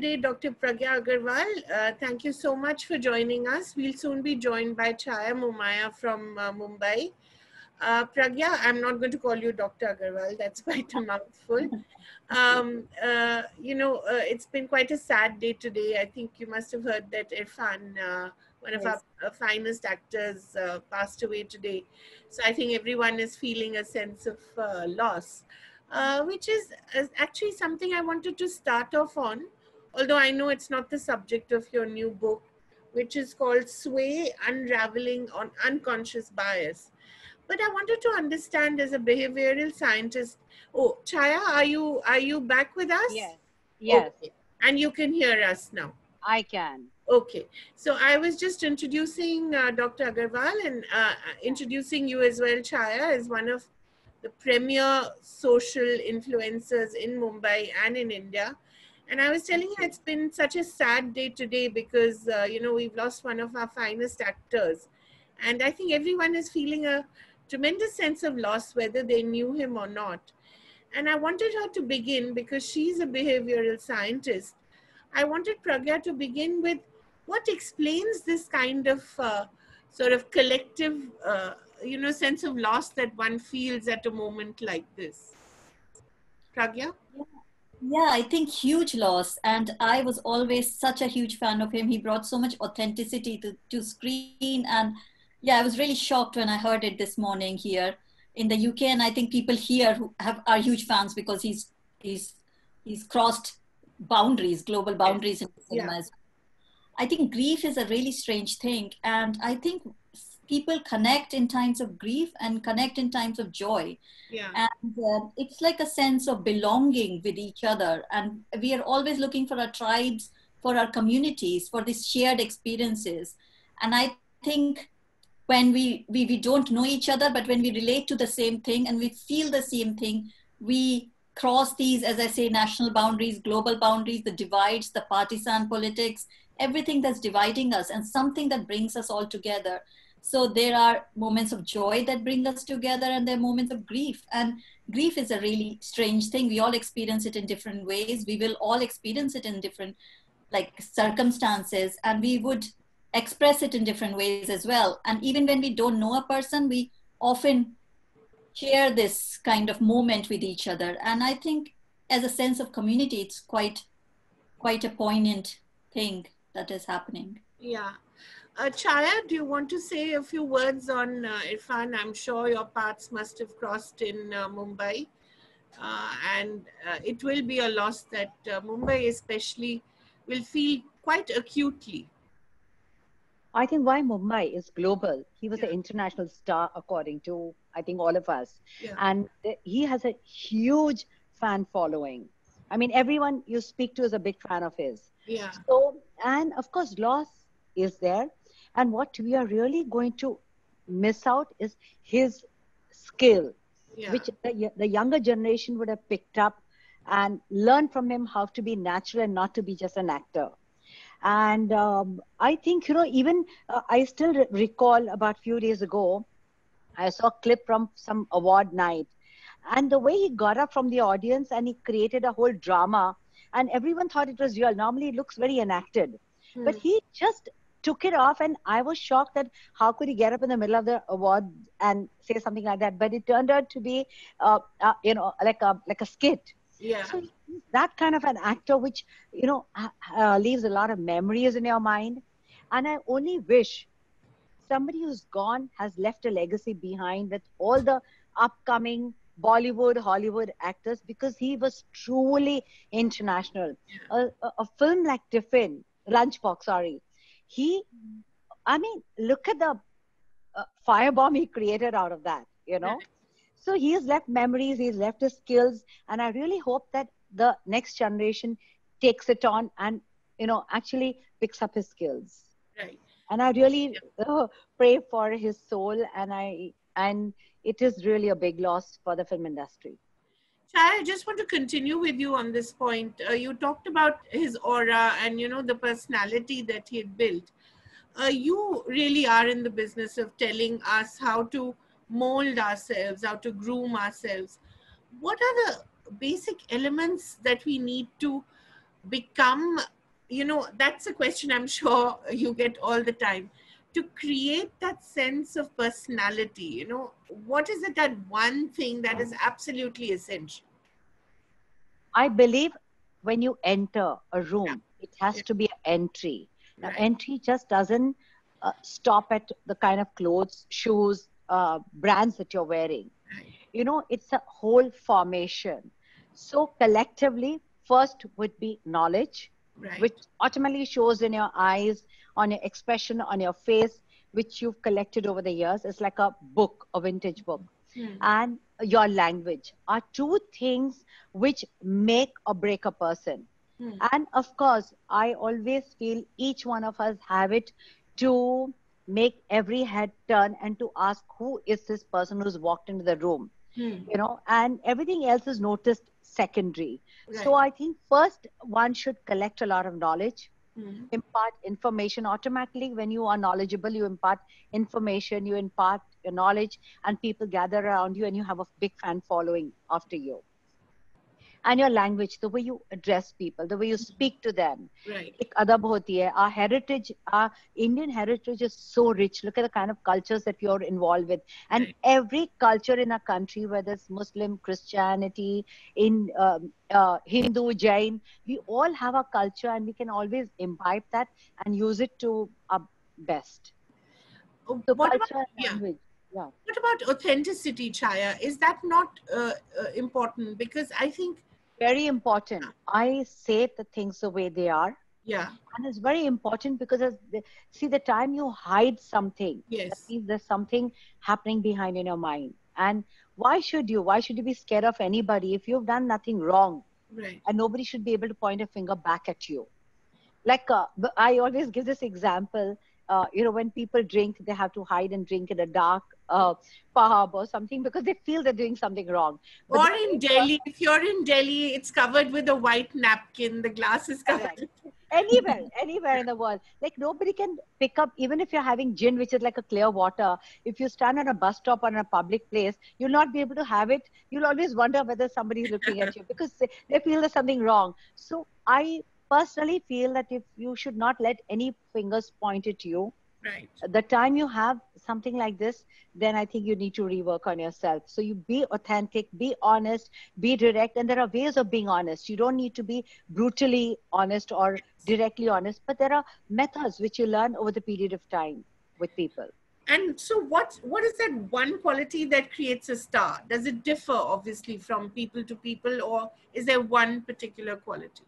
today Dr. Pragya Agarwal. Thank you so much for joining us. We'll soon be joined by Chaya Momaya from Mumbai. Pragya, I'm not going to call you Dr. Agarwal, that's quite a mouthful. It's been quite a sad day today. I think you must have heard that Irfan, one of our Yes. finest actors, passed away today. So I think everyone is feeling a sense of loss, which is actually something I wanted to start off on, although I know it's not the subject of your new book, which is called Sway Unraveling on Unconscious Bias. But I wanted to understand as a behavioral scientist. Oh, Chaya, are you back with us? Yes. Yes. Okay, and you can hear us now. I can. Okay, so I was just introducing Dr. Agarwal and introducing you as well, Chaya, as one of the premier social influencers in Mumbai and in India. And I was Thank telling her you. it's been such a sad day today because, we've lost one of our finest actors. And I think everyone is feeling a tremendous sense of loss, whether they knew him or not. And I wanted her to begin because she's a behavioral scientist. I wanted Pragya to begin with what explains this kind of sort of collective, sense of loss that one feels at a moment like this. Pragya? Yeah, yeah, I think huge loss. And I was always such a huge fan of him. He brought so much authenticity to screen. And yeah, I was really shocked when I heard it this morning here in the UK. And I think people here who are huge fans because he's he's crossed boundaries, global Yes. boundaries in the Yeah. cinemas. I think grief is a really strange thing. And I think people connect in times of grief and connect in times of joy. Yeah. And it's like a sense of belonging with each other. And we are always looking for our tribes, for our communities, for these shared experiences. And I think when we don't know each other, but when we relate to the same thing and we feel the same thing, we cross these, as I say, national boundaries, global boundaries, the divides, the partisan politics, everything that's dividing us, and something that brings us all together. So there are moments of joy that bring us together, and there are moments of grief. And grief is a really strange thing. We all experience it in different ways. We will all experience it in different like circumstances, and we would express it in different ways as well. And even when we don't know a person, we often share this kind of moment with each other. And I think as a sense of community, it's quite a poignant thing that is happening. Yeah. Chaya, do you want to say a few words on Irfan? I'm sure your paths must have crossed in Mumbai. And it will be a loss that Mumbai especially will feel quite acutely. I think why Mumbai is global. He was Yeah. an international star, according to I think all of us, Yeah. and he has a huge fan following. I mean, everyone you speak to is a big fan of his. Yeah. So, and of course, loss is there, and what we are really going to miss out is his skill, Yeah. which the younger generation would have picked up and learned from him how to be natural and not to be just an actor. And I think, even I still recall about a few days ago, I saw a clip from some award night. And the way he got up from the audience and he created a whole drama, and everyone thought it was real. Normally, it looks very enacted. But Hmm. he just took it off, and I was shocked that how could he get up in the middle of the award and say something like that. But it turned out to be, like a skit. Yeah. So he's that kind of an actor, which leaves a lot of memories in your mind. And I only wish somebody who's gone has left a legacy behind with all the upcoming Bollywood, Hollywood actors, because he was truly international. A film like Tiffin, Lunchbox, sorry, he, I mean, look at the firebomb he created out of that, Right. So he has left memories, he's left his skills, and I really hope that the next generation takes it on and, actually picks up his skills. Right. And I really pray for his soul, and it is really a big loss for the film industry. Chai, I just want to continue with you on this point. You talked about his aura and the personality that he had built. You really are in the business of telling us how to mold ourselves, how to groom ourselves. What are the basic elements that we need to become, that's a question I'm sure you get all the time, to create that sense of personality, what is it, that one thing that is absolutely essential? I believe when you enter a Yeah, room, it has yeah, to be an entry. Now, right, entry just doesn't stop at the kind of clothes, shoes, brands that you're wearing. right, It's a whole formation. So collectively, first would be knowledge, right. which automatically shows in your eyes, on your expression, on your face, which you've collected over the years. It's like a book, a vintage book. Hmm. And your language are two things which make or break a person. Hmm. And of course, I always feel each one of us have it to make every head turn and to ask who is this person who's walked into the room, Hmm. and everything else is noticed secondary. So Right. I think first one should collect a lot of knowledge, Hmm. impart information automatically. When you are knowledgeable, you impart information, you impart your knowledge, and people gather around you and you have a big fan following after you. And your language, the way you address people, the way you speak to them. Right. एक अदब होती है. Our heritage, our Indian heritage is so rich. Look at the kind of cultures that you're involved with. And Right. every culture in a country, whether it's Muslim, Christianity, in Hindu, Jain, we all have a culture and we can always imbibe that and use it to our best. So What about, culture and yeah, language. Yeah. what about authenticity, Chaya? Is that not important? Because I think, Very important. I say the things the way they are. yeah, And it's very important because see, the time you hide something, that yes, means there's something happening behind in your mind. And why should you? Why should you be scared of anybody if you've done nothing wrong? right, And nobody should be able to point a finger back at you. Like I always give this example. When people drink, they have to hide and drink in a dark pub or something because they feel they're doing something wrong. But or the in same Delhi, person, if you're in Delhi, it's covered with a white napkin, the glass is correct. covered. Anywhere in the world, like nobody can pick up, even if you're having gin, which is like a clear water. If you stand on a bus stop or in a public place, you'll not be able to have it. You'll always wonder whether somebody's looking at you because they feel there's something wrong. So I personally feel that if you should not let any fingers point at you, Right. the time you have something like this, then I think you need to rework on yourself. So you be authentic, be honest, be direct. And there are ways of being honest. You don't need to be brutally honest or directly honest, but there are methods which you learn over the period of time with people. And so what is that one quality that creates a star? Does it differ obviously from people to people, or is there one particular quality?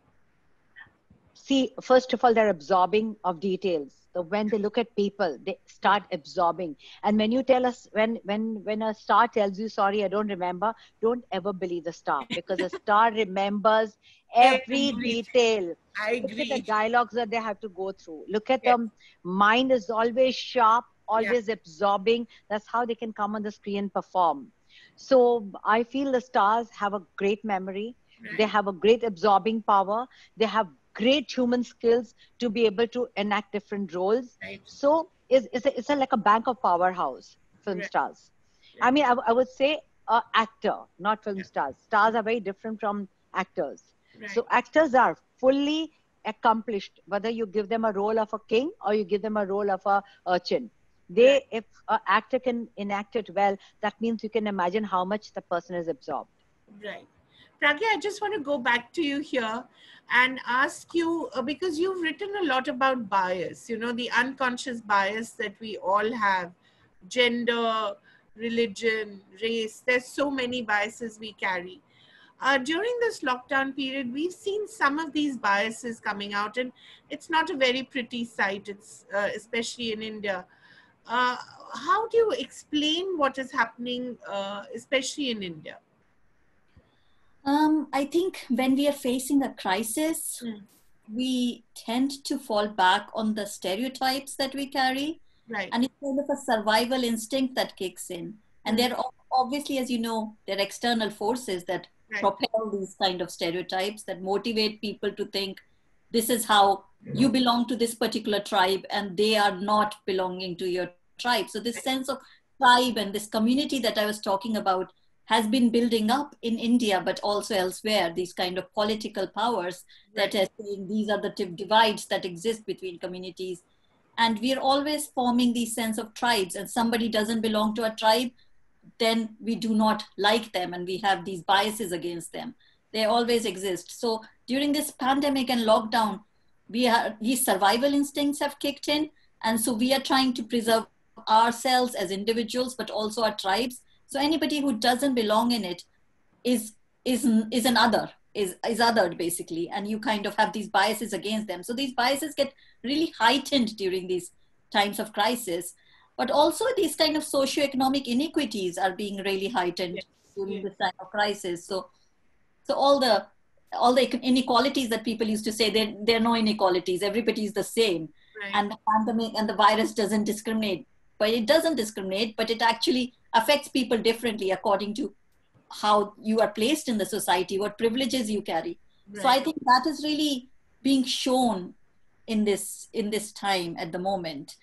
See, first of all, they're absorbing of details. So when they look at people, they start absorbing. And when you tell us, when a star tells you, sorry, I don't remember, don't ever believe the star, because a star remembers every Everything. detail. I Look at the agree. dialogues that they have to go through. Look at Yes. them. Mind is always sharp, Yeah. always absorbing. That's how they can come on the screen and perform. So I feel the stars have a great memory. They Right. have a great absorbing power. They have great human skills to be able to enact different roles. Right. So it's like a bank of powerhouse, film Right. stars. I Right. mean, I would say actor, not film Yeah. stars. Stars are very different from actors. Right. So actors are fully accomplished, whether you give them a role of a king or you give them a role of a urchin. Right. If an actor can enact it well, that means you can imagine how much the person is absorbed. Right. Pragya, I just want to go back to you here and ask you, because you've written a lot about bias, the unconscious bias that we all have, gender, religion, race. There's so many biases we carry. During this lockdown period, we've seen some of these biases coming out, and it's not a very pretty sight. It's especially in India. Uh, how do you explain what is happening, especially in India? I think when we are facing a crisis, Mm. we tend to fall back on the stereotypes that we carry. Right. And it's kind of a survival instinct that kicks in. And Mm. there are obviously, as you know, there are external forces that Right. propel these kind of stereotypes that motivate people to think this is how you belong to this particular tribe and they are not belonging to your tribe. So this sense of tribe and this community that I was talking about has been building up in India, but also elsewhere, these kind of political powers that are saying these are the divides that exist between communities. And we're always forming these sense of tribes, and somebody doesn't belong to a tribe, then we do not like them and we have these biases against them. They always exist. So during this pandemic and lockdown, these survival instincts have kicked in. And so we are trying to preserve ourselves as individuals, but also our tribes. So anybody who doesn't belong in it is an other, is othered basically. And you kind of have these biases against them. So these biases get really heightened during these times of crisis. But also these kind of socioeconomic inequities are being really heightened during this time of crisis. So all the inequalities that people used to say, there are no inequalities, everybody is the same. Right. And the pandemic and the virus doesn't discriminate. But it doesn't discriminate, but it actually affects people differently according to how you are placed in the society, what privileges you carry. Right. So I think that is really being shown in this time at the moment.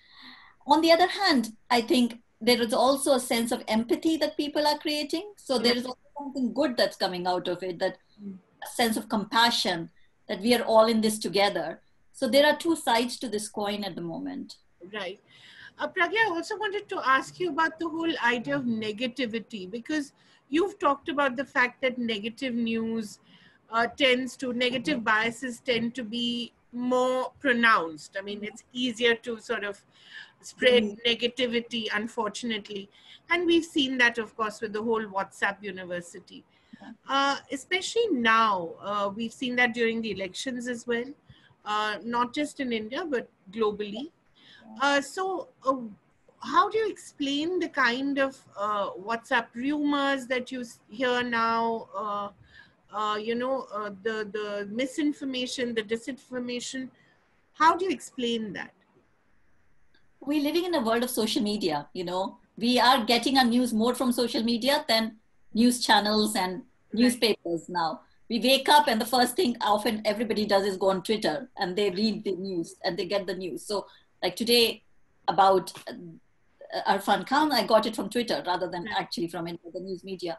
On the other hand, I think there is also a sense of empathy that people are creating. So there is also something good that's coming out of it, that a sense of compassion, that we are all in this together. So there are two sides to this coin at the moment. Right. Pragya, I also wanted to ask you about the whole idea of negativity, because you've talked about the fact that negative news negative biases tend to be more pronounced. I mean, it's easier to sort of spread negativity, unfortunately. And we've seen that, of course, with the whole WhatsApp university. Especially now, we've seen that during the elections as well, not just in India, but globally. So how do you explain the kind of WhatsApp rumors that you hear now, the misinformation, the disinformation? How do you explain that? We're living in a world of social media, we are getting our news more from social media than news channels and newspapers now. We wake up and the first thing often everybody does is go on Twitter and they read the news and they get the news. So like today about Irfan Khan, I got it from Twitter rather than actually from any of the news media.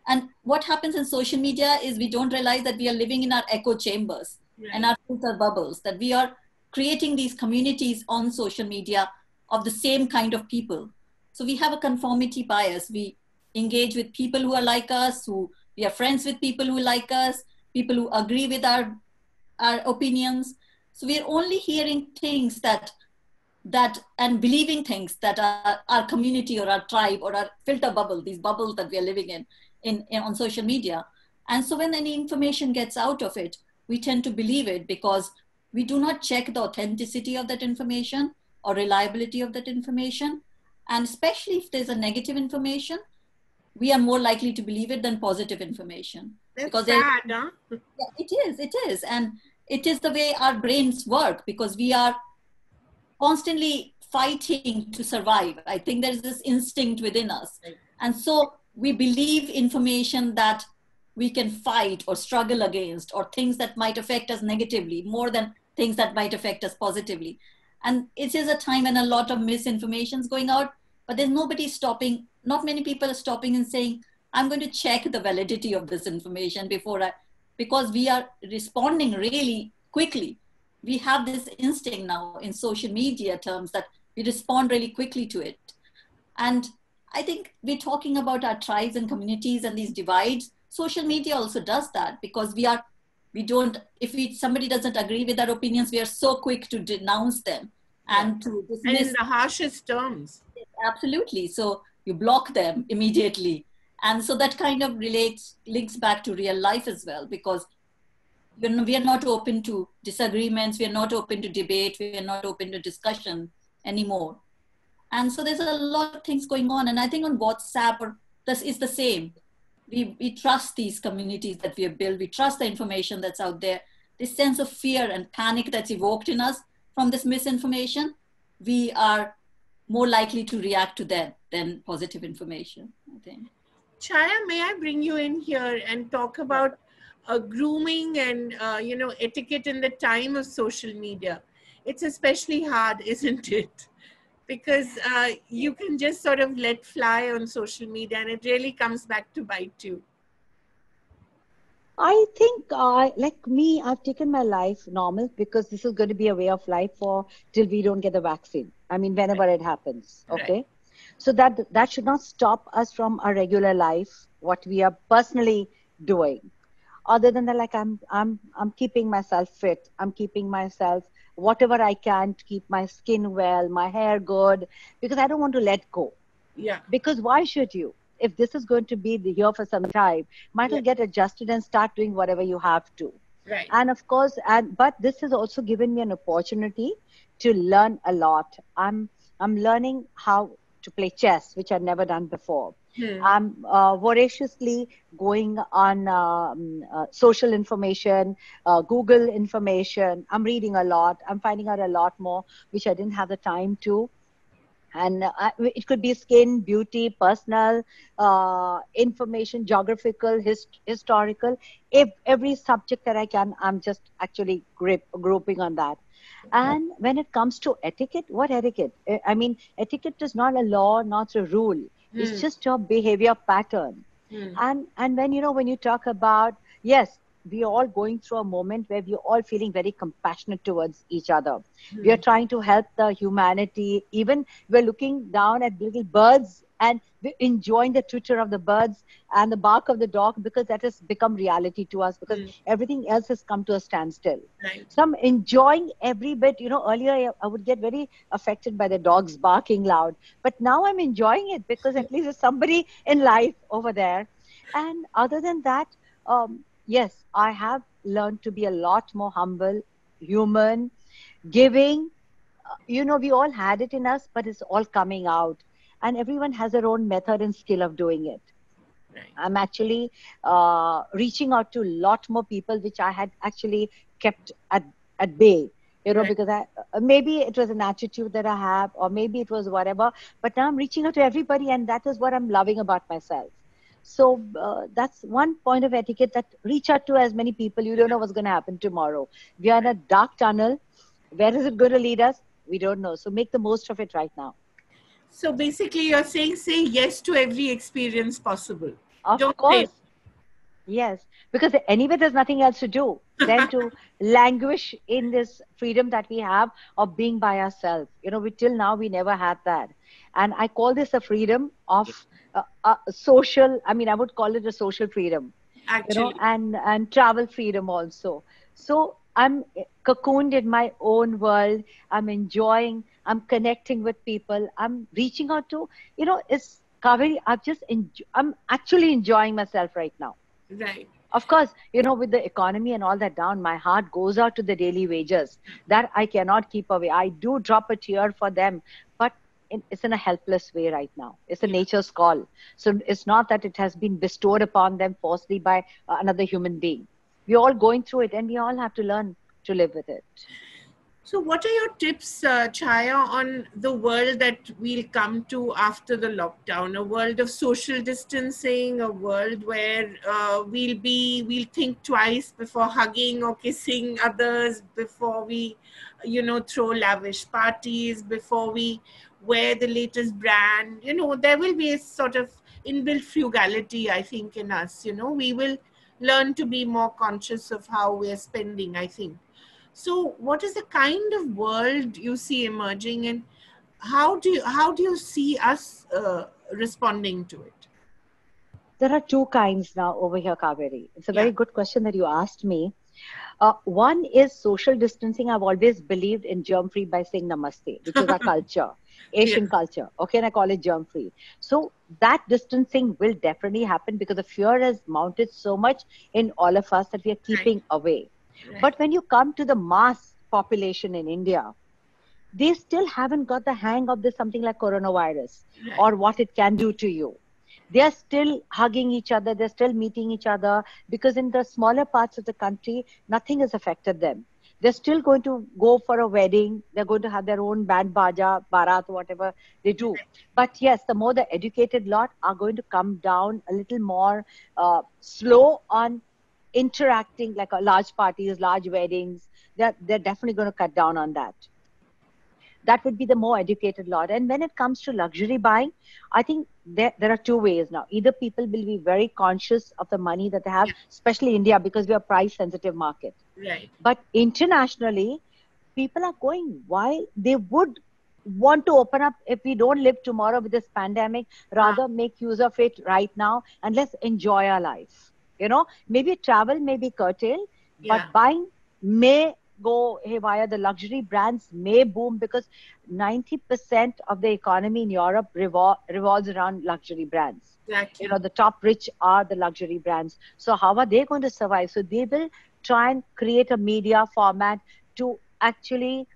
And what happens in social media is we don't realize that we are living in our echo chambers and our filter bubbles, that we are creating these communities on social media of the same kind of people. So we have a conformity bias. We engage with people who are like us, we are friends with people who like us, people who agree with our opinions. So we are only hearing things that and believing things that are our community or our tribe or our filter bubble, these bubbles that we are living in on social media. And so when any information gets out of it, we tend to believe it because we do not check the authenticity of that information or reliability of that information. And especially if there's a negative information, we are more likely to believe it than positive information. That's because sad, huh? Yeah, it is. And it is the way our brains work because we are constantly fighting to survive. I think there's this instinct within us. Right. And so we believe information that we can fight or struggle against or things that might affect us negatively more than things that might affect us positively. And it is a time when a lot of misinformation is going out, but there's nobody stopping. Not many people are stopping and saying, I'm going to check the validity of this information because we are responding really quickly. We have this instinct now in social media terms that we respond really quickly to it. And I think we're talking about our tribes and communities and these divides. Social media also does that because if somebody doesn't agree with our opinions, we are so quick to denounce them and to dismiss. And in the harshest terms. Absolutely. So you block them immediately. And so that kind of links back to real life as well, because we are not open to disagreements, we are not open to debate, we are not open to discussion anymore. And so there's a lot of things going on. And I think on WhatsApp, this is the same. We trust these communities that we have built. We trust the information that's out there. This sense of fear and panic that's evoked in us from this misinformation, we are more likely to react to that than positive information, I think. Chaya, may I bring you in here and talk about grooming and etiquette in the time of social media? It's especially hard, isn't it? because you can just sort of let fly on social media and it really comes back to bite you. I think, like me, I've taken my life normal because this is going to be a way of life for till we don't get the vaccine. I mean, whenever it happens, Right. okay? So that should not stop us from our regular life, what we are personally doing. Other than that, like I'm keeping myself fit. I'm keeping myself whatever I can to keep my skin well, my hair good, because I don't want to let go. Yeah. Because why should you? If this is going to be here for some time, might as Yeah. well get adjusted and start doing whatever you have to. Right. And of course, but this has also given me an opportunity to learn a lot. I'm learning how to play chess, which I've never done before. Hmm. I'm voraciously going on social information, Google information. I'm reading a lot. I'm finding out a lot more, which I didn't have the time to. And it could be skin, beauty, personal information, geographical, historical. If every subject that I can, I'm just actually grouping on that. And when it comes to etiquette, what etiquette? I mean, etiquette is not a law, not a rule. It's Hmm. just your behavior pattern. Hmm. And when when you talk about, yes, we are all going through a moment where we're all feeling very compassionate towards each other. We are Hmm. trying to help the humanity. Even we're looking down at little birds and we're enjoying the twitter of the birds and the bark of the dog, because that has become reality to us, because Hmm. everything else has come to a standstill. Right. So I'm enjoying every bit. Earlier I would get very affected by the dogs barking loud, but now I'm enjoying it because at least there's somebody in life over there. And other than that, yes, I have learned to be a lot more humble, human, giving. We all had it in us, but it's all coming out. And everyone has their own method and skill of doing it. Right. I'm actually reaching out to a lot more people, which I had actually kept at bay. Right. Because maybe it was an attitude that I have, or maybe it was whatever. But now I'm reaching out to everybody, and that is what I'm loving about myself. So that's one point of etiquette, that reach out to as many people. You don't know what's going to happen tomorrow. We are in a dark tunnel. Where is it going to lead us? We don't know. So make the most of it right now. So basically, you're saying say yes to every experience possible. Of Don't say course. Yes, because anyway, there's nothing else to do than to languish in this freedom that we have of being by ourselves. Till now we never had that, and I call this a freedom of social. I mean, I would call it a social freedom, actually. and travel freedom also. So I'm cocooned in my own world. I'm enjoying. I'm connecting with people. I'm reaching out to. It's Kaveri. I'm actually enjoying myself right now. Right. Of course, with the economy and all that down, my heart goes out to the daily wages that I cannot keep away. I do drop a tear for them, but it's in a helpless way right now. It's a Yeah. nature's call. So it's not that it has been bestowed upon them forcibly by another human being. We're all going through it, and we all have to learn to live with it. So, what are your tips, Chaya, on the world that we'll come to after the lockdown? A world of social distancing, a world where we'll think twice before hugging or kissing others, before we, throw lavish parties, before we wear the latest brand. There will be a sort of inbuilt frugality, I think, in us. We will learn to be more conscious of how we're spending, I think. So, what is the kind of world you see emerging, and how do you see us responding to it? There are two kinds now over here, Kaveri. It's a Yeah, very good question that you asked me. One is social distancing. I've always believed in germ free by saying namaste, which is our culture, yeah, Asian culture. Okay, and I call it germ free. So that distancing will definitely happen because the fear has mounted so much in all of us that we are right, keeping away. right, But when you come to the mass population in India, they still haven't got the hang of this something like coronavirus right, or what it can do to you. They're still hugging each other, they're still meeting each other, because in the smaller parts of the country nothing has affected them. They're still going to go for a wedding, they're going to have their own band baja, barat, whatever they do. But yes, the more the educated lot are going to come down a little more slow on interacting, like large parties, large weddings. They're definitely going to cut down on that. That would be the more educated lot. And when it comes to luxury buying, I think there are two ways now. Either people will be very conscious of the money that they have, Yeah. especially India, because we are a price sensitive market. Right. But internationally, people are going wild. They would want to open up if we don't live tomorrow with this pandemic, rather make use of it right now and let's enjoy our life. Maybe travel may be curtailed, Yeah. but buying may go haywire. The luxury brands may boom because 90% of the economy in Europe revolves around luxury brands. Exactly. The top rich are the luxury brands. So how are they going to survive? So they will try and create a media format to actually,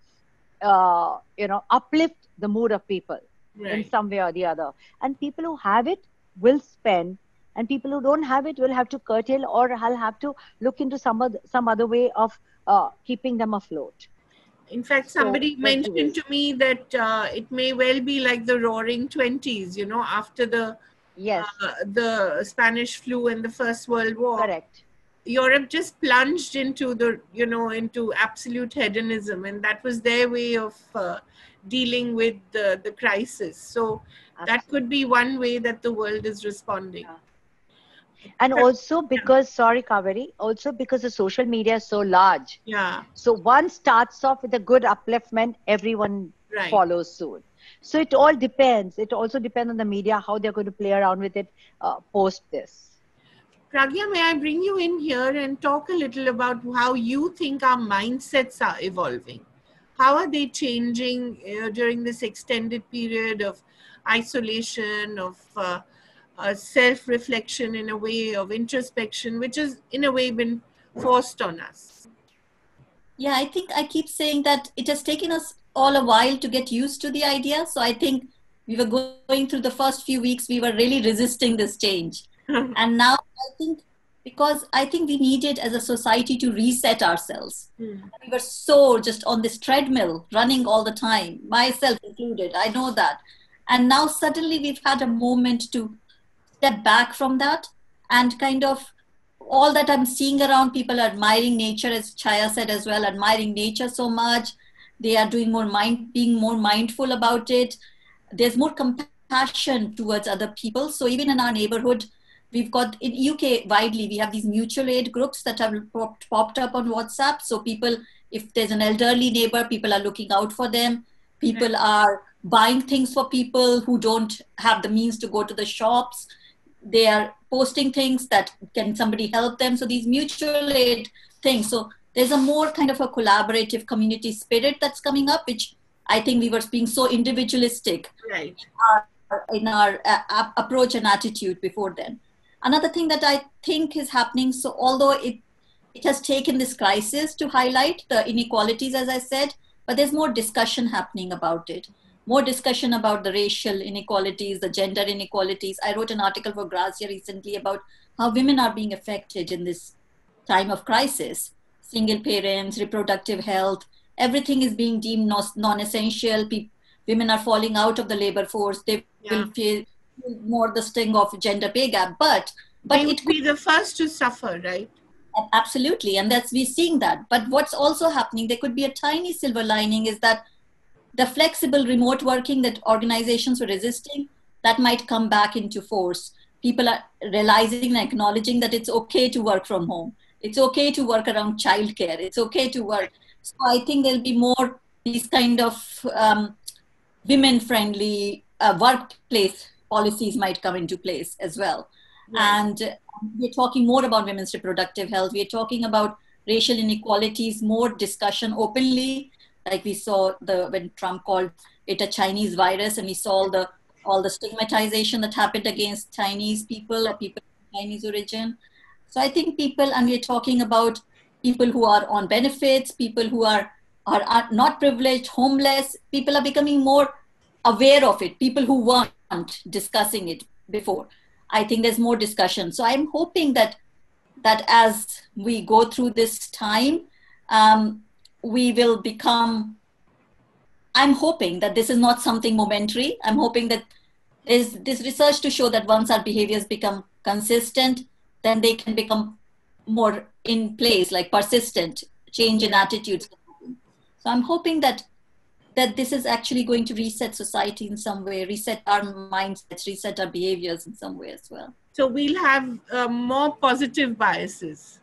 uplift the mood of people in Right. some way or the other. And people who have it will spend, and people who don't have it will have to curtail or will have to look into some other way of keeping them afloat. In fact, So somebody there's two mentioned ways. to me that it may well be like the Roaring Twenties, after Yes, the Spanish flu and the First World War. correct. Europe just plunged into into absolute hedonism, and that was their way of dealing with the crisis. So that could be one way that the world is responding. Yeah. And also because, sorry, Kaveri, also because the social media is so large. Yeah. So one starts off with a good upliftment, everyone Right. follows suit. So it all depends. It also depends on the media, how they're going to play around with it post this. Pragya, may I bring you in here and talk a little about how you think our mindsets are evolving? How are they changing during this extended period of isolation, of self-reflection, in a way of introspection, which has in a way been forced on us? Yeah, I think I keep saying that it has taken us all a while to get used to the idea. So I think we were going through the first few weeks, we were really resisting this change. And now because I think we needed as a society to reset ourselves. We were so just on this treadmill, running all the time, myself included. I know that. And now suddenly we've had a moment to step back from that, and kind of all that I'm seeing around, people are admiring nature, as Chaya said as well, admiring nature so much. They are doing being more mindful about it. There's more compassion towards other people. So even in our neighborhood, we've got in UK widely, we have these mutual aid groups that have popped up on WhatsApp. So people, if there's an elderly neighbor, people are looking out for them. People are buying things for people who don't have the means to go to the shops. They are posting things that can somebody help them. So these mutual aid things. So there's a more kind of a collaborative community spirit that's coming up, which I think we were being so individualistic Right. in our approach and attitude before then. Another thing that I think is happening, so although it has taken this crisis to highlight the inequalities, as I said, but there's more discussion happening about it. More discussion about the racial inequalities, the gender inequalities. I wrote an article for Grazia recently about how women are being affected in this time of crisis. Single parents, reproductive health, everything is being deemed non-essential. Women are falling out of the labor force. They will feel more the sting of gender pay gap, but they would be the first to suffer, right? Absolutely, and we're seeing that. But what's also happening, there could be a tiny silver lining, is that the flexible remote working that organizations were resisting, that might come back into force. People are realizing and acknowledging that it's okay to work from home. It's okay to work around childcare. It's okay to work. So I think there'll be more these kind of women-friendly workplace policies might come into place as well. Right. And we're talking more about women's reproductive health. We're talking about racial inequalities, more discussion openly, like we saw when Trump called it a Chinese virus, and we saw all the stigmatization that happened against Chinese people or people of Chinese origin. So I think and we're talking about people who are on benefits, people who are not privileged, homeless. People are becoming more aware of it. People who weren't discussing it before. I think there's more discussion. So I'm hoping that as we go through this time, we will become, I'm hoping that this is not something momentary. I'm hoping that there's this research to show that once our behaviors become consistent, then they can become more in place, like persistent change in attitudes. So I'm hoping that that this is actually going to reset society in some way, reset our mindsets, reset our behaviors in some way as well. So we'll have more positive biases.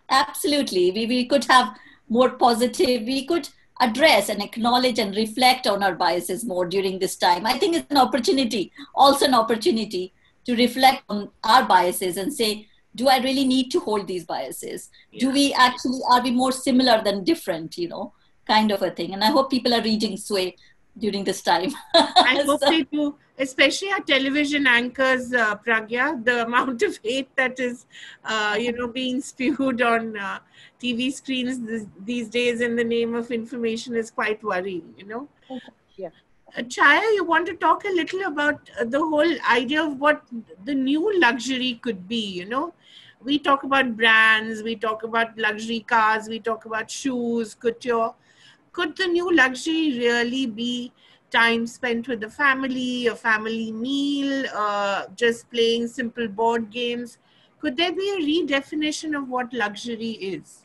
Absolutely. We could have more positive, we could address and acknowledge and reflect on our biases more during this time. I think it's an opportunity, also an opportunity to reflect on our biases and say, do I really need to hold these biases? Yeah. Do we actually, are we more similar than different, you know, kind of a thing? And I hope people are reading Sway during this time. I hope they do, especially our television anchors, Pragya. The amount of hate that is, being spewed on TV screens these days in the name of information is quite worrying, you know. Yeah. Chaya, you want to talk a little about the whole idea of what the new luxury could be, you know? We talk about brands, we talk about luxury cars, we talk about shoes, couture. Could the new luxury really be time spent with the family, a family meal, just playing simple board games? Could there be a redefinition of what luxury is?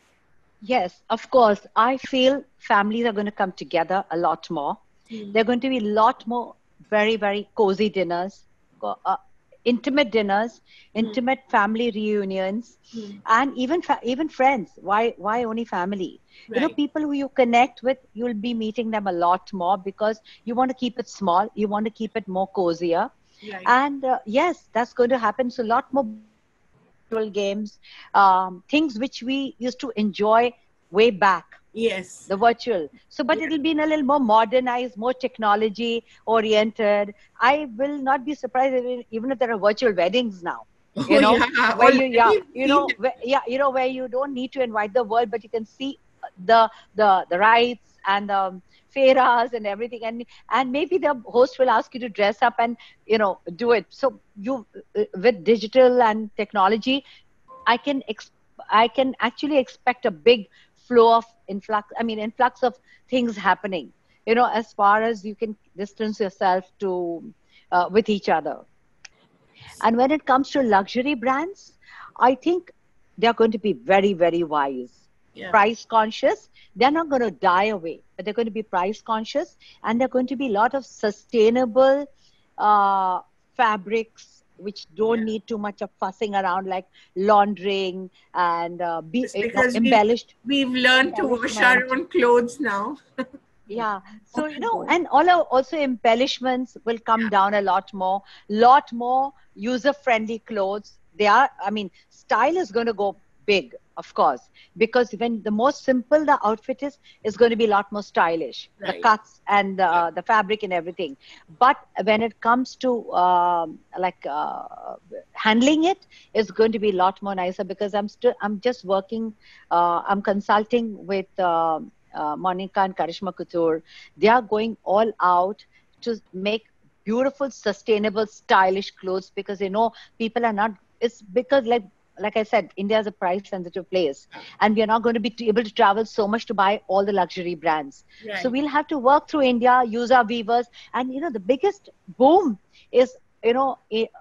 Yes, of course. I feel families are going to come together a lot more. There are going to be a lot more very, very cozy dinners, intimate dinners, intimate family reunions, and even friends. Why only family? Right. You know, people who you connect with, you'll be meeting them a lot more because you want to keep it small. You want to keep it more cozier. Right. And yes, that's going to happen. So a lot more games, things which we used to enjoy way back. Yes. The virtual. So, but it'll be in a little more modernized, more technology oriented. I will not be surprised even if there are virtual weddings now. You know, where where you don't need to invite the world, but you can see the rites and the fairas and everything, and maybe the host will ask you to dress up and do it. So you with digital and technology, I can actually expect a big flow of influx of things happening, as far as you can distance yourself to with each other. And when it comes to luxury brands, I think they're going to be very, very wise, price conscious. They're not going to die away, but they're going to be price conscious, and they're going to be a lot of sustainable fabrics which don't need too much of fussing around, like laundering and embellished. We've learned to wash our own clothes now. Yeah. So, and also embellishments will come down a lot more user-friendly clothes. Style is going to go big, of course, because when the more simple the outfit is going to be a lot more stylish, right. The cuts and the fabric and everything. But when it comes to handling it's going to be a lot more nicer, because I'm consulting with Monica and Karishma Couture. They are going all out to make beautiful, sustainable, stylish clothes, because people are not. It's because like I said, India is a price-sensitive place, and we are not going to be able to travel so much to buy all the luxury brands. Right. So we'll have to work through India, use our weavers, and the biggest boom is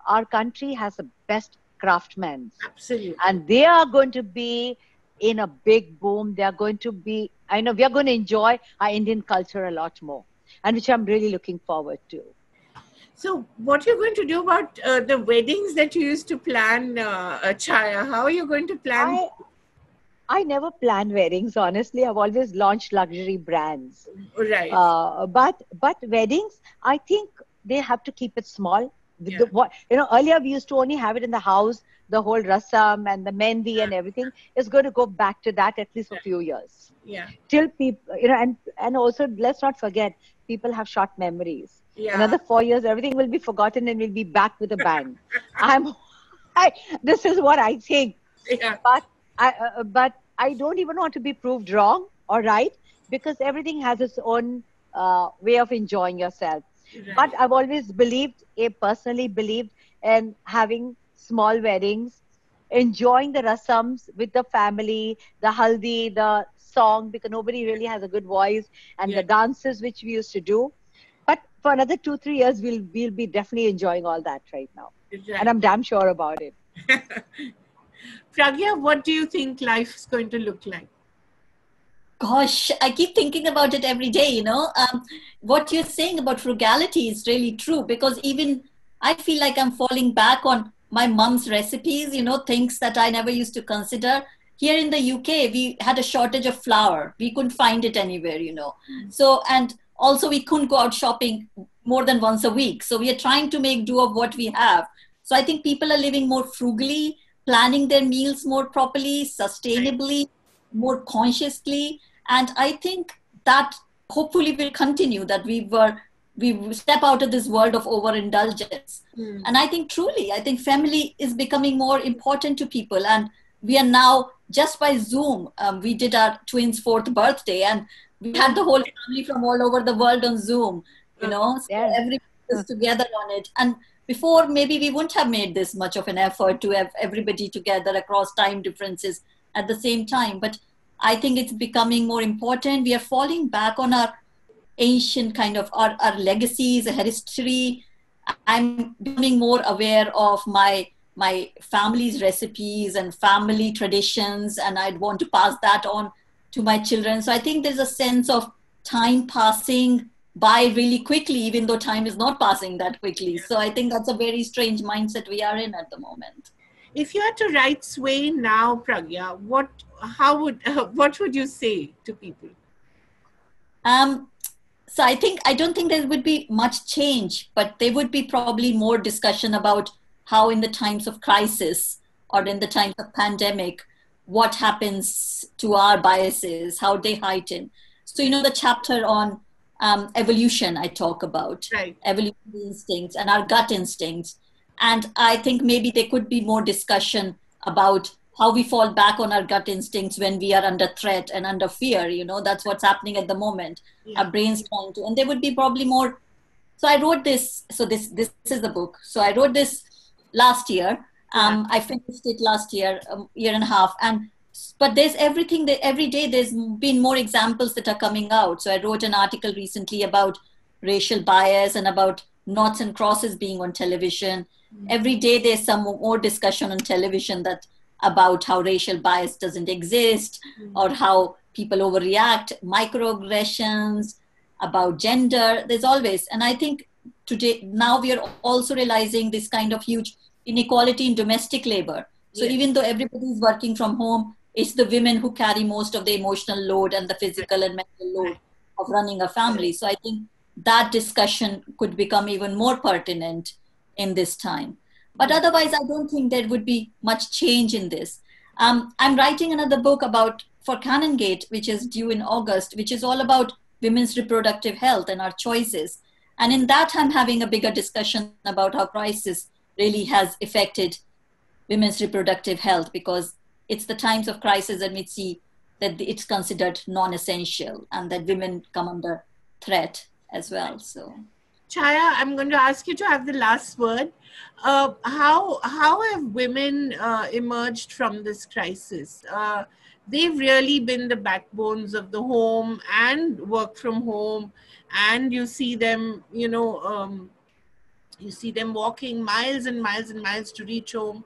our country has the best craftsmen. Absolutely. And they are going to be in a big boom. They are going to be. I know we are going to enjoy our Indian culture a lot more, and which I'm really looking forward to. So what are you going to do about the weddings that you used to plan, Chaya? How are you going to plan? I never plan weddings, honestly. I've always launched luxury brands. Right. But weddings, I think they have to keep it small. Earlier we used to only have it in the house. The whole rasam and the mehndi and everything is going to go back to that at least for a few years. Yeah. Till people, and also let's not forget, people have short memories. Yeah. Another 4 years, everything will be forgotten and we'll be back with a bang. This is what I think. Yeah. But I don't even want to be proved wrong or right, because everything has its own way of enjoying yourself. Right. But I've always personally believed in having small weddings, enjoying the rasams with the family, the haldi, the song, because nobody really has a good voice, and the dances which we used to do. But for another 2-3 years, we'll be definitely enjoying all that right now. Exactly. And I'm damn sure about it. Pragya, what do you think life is going to look like? Gosh, I keep thinking about it every day, you know. What you're saying about frugality is really true, because even I feel like I'm falling back on my mom's recipes, you know, things that I never used to consider. Here in the UK, we had a shortage of flour. We couldn't find it anywhere, you know. So, and also we couldn't go out shopping more than once a week. So we are trying to make do of what we have. So I think people are living more frugally, planning their meals more properly, sustainably, more consciously. And I think that hopefully will continue, that we step out of this world of overindulgence. And I think truly, I think family is becoming more important to people. And we are now, just by Zoom, we did our twins' 4th birthday, and we had the whole family from all over the world on Zoom, you know, so Yeah. everybody was together on it. And before, maybe we wouldn't have made this much of an effort to have everybody together across time differences at the same time. But I think it's becoming more important. We are falling back on our ancient kind of our legacies, our history. I'm becoming more aware of my family's recipes and family traditions, and I'd want to pass that on to my children. So I think there's a sense of time passing by really quickly, even though time is not passing that quickly. So I think that's a very strange mindset we are in at the moment. If you had to write Sway now, Pragya, what would you say to people? So I don't think there would be much change, but there would be probably more discussion about how in the times of crisis or in the times of pandemic, what happens to our biases, how they heighten. So, you know, the chapter on evolution I talk about, Right. evolutionary instincts and our gut instincts. And I think maybe there could be more discussion about how we fall back on our gut instincts when we are under threat and under fear. You know, that's what's happening at the moment. Yeah. Our brains trying to, and there would be probably more. So I wrote this. So this is the book. So I wrote this last year. I finished it last year, year and a half. But there's everything that every day there's been more examples that are coming out. So I wrote an article recently about racial bias and about noughts and crosses being on television. Every day there's some more discussion on television that about how racial bias doesn't exist, or how people overreact, microaggressions, about gender. There's always, and I think today now we are also realizing this kind of huge inequality in domestic labor. So even though everybody is working from home, it's the women who carry most of the emotional load and the physical and mental load of running a family. So I think that discussion could become even more pertinent in this time. But otherwise, I don't think there would be much change in this. I'm writing another book for Canongate, which is due in August, which is all about women's reproductive health and our choices. And in that, I'm having a bigger discussion about how crisis really has affected women's reproductive health, because it's the times of crisis that we see that it's considered non-essential and that women come under threat as well. So, Chaya, I'm going to ask you to have the last word. How have women emerged from this crisis? They've really been the backbones of the home and work from home, and you see them, you see them walking miles and miles and miles to reach home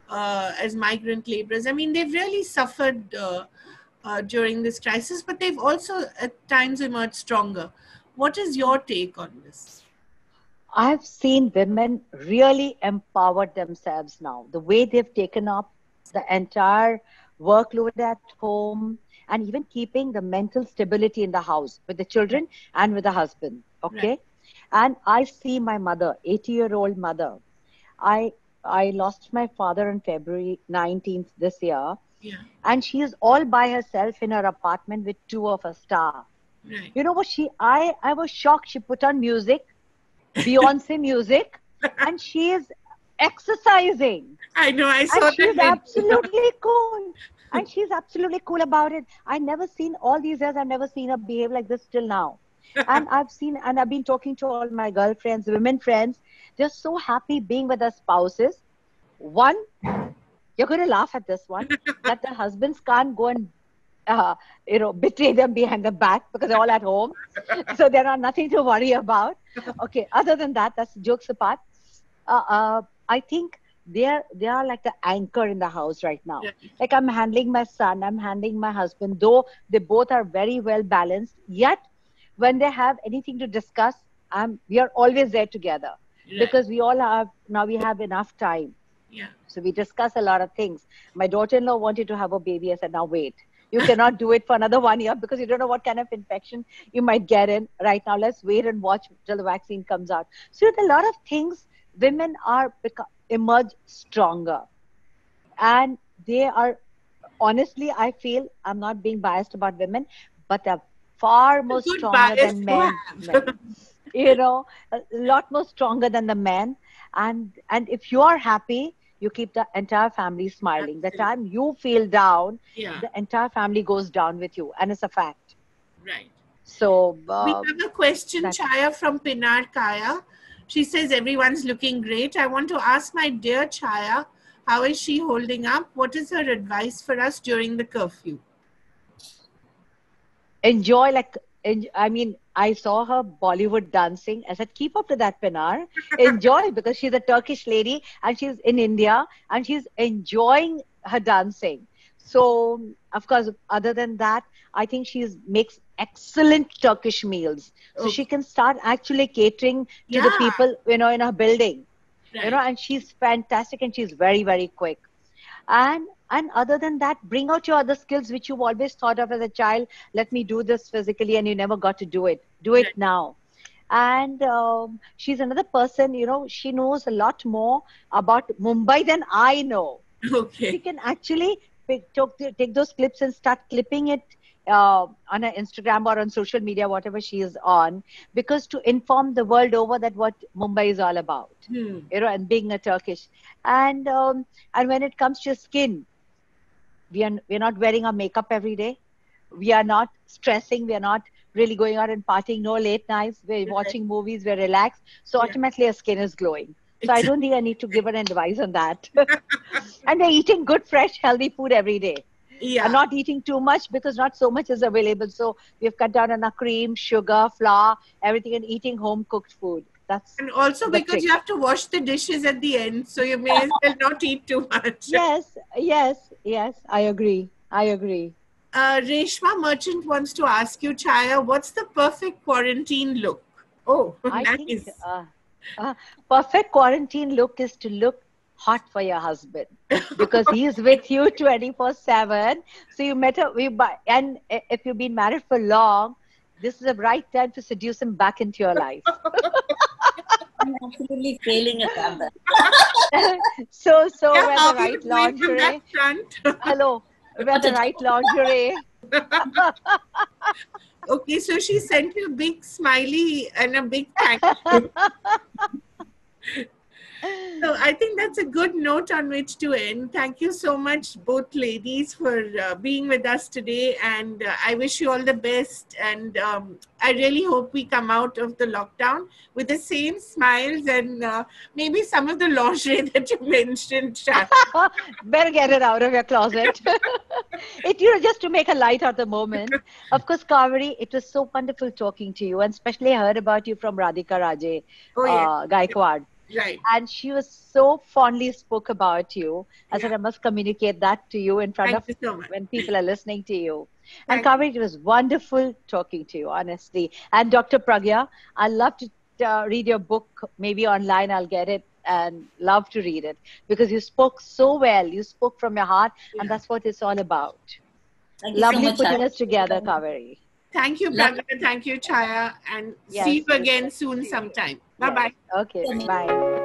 as migrant laborers. I mean, they've really suffered during this crisis, but they've also at times emerged stronger. What is your take on this? I've seen women really empower themselves now. The way they've taken up the entire workload at home, and even keeping the mental stability in the house with the children and with the husband. Okay. Right. And I see my mother, 80-year-old mother. I lost my father on February 19th this year. Yeah. And she is all by herself in her apartment with 2 of her staff. Right. You know what I was shocked. She put on music, Beyonce music, and she is exercising. I know, I saw And she's that. absolutely cool. And she's absolutely cool about it. I've never seen, all these years, I've never seen her behave like this till now. And I've been talking to all my girlfriends, women friends. They're so happy being with their spouses. One, you're going to laugh at this one, that the husbands can't go and betray them behind the back because they're all at home. So there are nothing to worry about. Okay. Other than that, that's jokes apart. I think they are like the anchor in the house right now. Right. Like I'm handling my son, I'm handling my husband, though they both are very well balanced. Yet when they have anything to discuss, we are always there together Right. because we have enough time. Yeah. So we discuss a lot of things. My daughter-in-law wanted to have a baby. I said, now wait. You cannot do it for another 1 year because you don't know what kind of infection you might get in right now. Let's wait and watch till the vaccine comes out. So a lot of things, women are emerge stronger. And they are, honestly, I feel, I'm not being biased about women, but they're far more Good stronger bias than to men. have. You know, a lot more stronger than the men. And if you are happy, you keep the entire family smiling. The Absolutely. time you feel down, Yeah. the entire family goes down with you, and it's a fact. Right. So We have a question, that- Chaya, from Pinar Kaya. She says, everyone's looking great. I want to ask my dear Chaya, how is she holding up? What is her advice for us during the curfew? enjoy, I mean, I saw her Bollywood dancing. I said, keep up to that, Pinar. Enjoy, because she's a Turkish lady and she's in India and she's enjoying her dancing. So, of course, other than that, I think she makes excellent Turkish meals. So Okay. she can start actually catering to the Yeah. people, in her building. Right. And she's fantastic and she's very, very quick. And other than that, bring out your other skills which you've always thought of as a child. Let me do this physically, and you never got to do it. Do it Right. now. And she's another person, she knows a lot more about Mumbai than I know. She Okay. can actually take those clips and start clipping it on her Instagram or on social media, whatever she is on, because to inform the world over that what Mumbai is all about, and being a Turkish. And when it comes to skin, we're not wearing our makeup every day. We are not stressing. We are not really going out and partying. No late nights. We're watching movies. We're relaxed. So Yeah. automatically our skin is glowing. So I don't think I need to give an advice on that. And we're eating good, fresh, healthy food every day. Yeah. And not eating too much because not so much is available. So we've cut down on our cream, sugar, flour, everything, and eating home cooked food. That's And also the because trick. you have to wash the dishes at the end, so you may as well not eat too much. Yes. I agree. Reshma Merchant wants to ask you, Chaya, what's the perfect quarantine look? Oh, I nice. think perfect quarantine look is to look hot for your husband because he is with you 24/7. So you met her, and if you've been married for long, this is the right time to seduce him back into your life. I'm absolutely failing at that. So Yeah, wear how the are right you doing from that lingerie. front? Hello, wear the right lingerie. Okay, so she sent you a big smiley and a big thank you. So I think that's a good note on which to end. Thank you so much, both ladies, for being with us today. And I wish you all the best. And I really hope we come out of the lockdown with the same smiles and maybe some of the lingerie that you mentioned, Shah. Better get it out of your closet. Just to make a light of the moment. Of course, Kaveri, it was so wonderful talking to you, and especially I heard about you from Radhika Raje Oh, yeah. Gaikwad. Right. And she was so fondly spoke about you. I said, I must communicate that to you in front Thank of you so much. when people are listening to you. Thank And Kaveri, it was wonderful talking to you, honestly. And Dr. Pragya, I love to read your book. Maybe online I'll get it and love to read it because you spoke so well. You spoke from your heart, and that's what it's all about. Thank you so Lovely much, putting Chaya. us together, Kaveri. Thank you, Pragya. Thank you, Chaya. And Yes, see you yes, again yes. soon sometime. Yes. Bye-bye. Okay, bye.